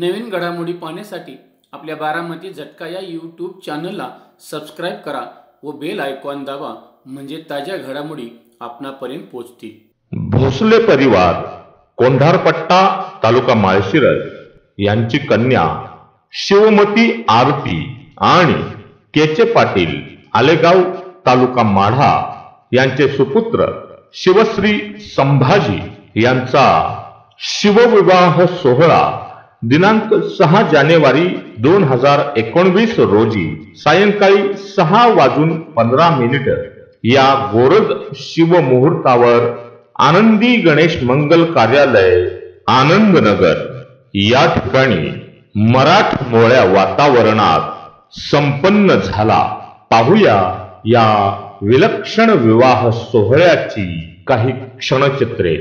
नवीन घडामोडी पाहण्यासाठी आपल्या बारामती झटका या यूट्यूब चॅनलला सबस्क्राइब करा व बेल आयकॉन दाबा, म्हणजे ताज्या घडामोडी आपणापर्यंत पोहोचतील। भोसले परिवार, कोंढारपट्टा, तालुका माळशिरस यांची कन्या शिवमती आरती आणि केचे पाटील, आलेगाव, तालुका माढा यांचे सुपुत्र शिवश्री संभाजी यांचा शिवविवाह सोहळा दिनांक 6 जानेवारी 2019 रोजी सायंकाळी 6:15 या गोरज शिव मुहूर्तावर आनंदी गणेश मंगल कार्यालय, आनंदनगर या ठिकाणी मराठमोळ्या वातावरणात संपन्न झाला। पाहूया या विलक्षण विवाह सोहळ्याची काही क्षणचित्रे।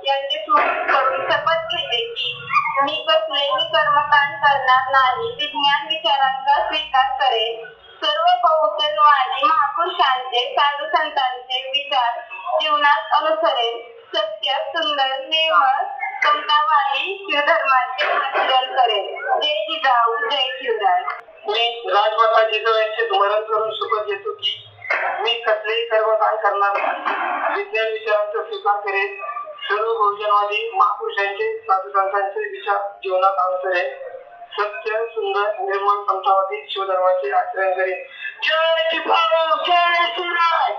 यांचे स्मरण करून शपथ घेते की मी कसलेही कर्मकांड करणार नाही. विज्ञान विचारांचा स्वीकार करेन. सर्व बहुजनवादी महापुरुषांचे साधू संतांचे विचार जीवनात अनुसरेन. सत्य, सुंदर, निर्मळ, समतावादी शिवधर्माचे आचरण करेन. जय जिजाऊ, जय शिवराय. मी राजमाता जिजाऊ यांचे स्मरण करून शपथ घेतो की मी कसलेही कर्मकांड करणार नाही. विज्ञान विचारांचा स्वीकार करेन. सर्व बहुजनवादी महापुरुषांचे साधू संतांचे विचार जीवनात अनुसरेन. सत्य, सुंदर, निर्मळ, समतावादी शिवधर्माचे आचरण करेन. जय जिजाऊ, जय शिवराय.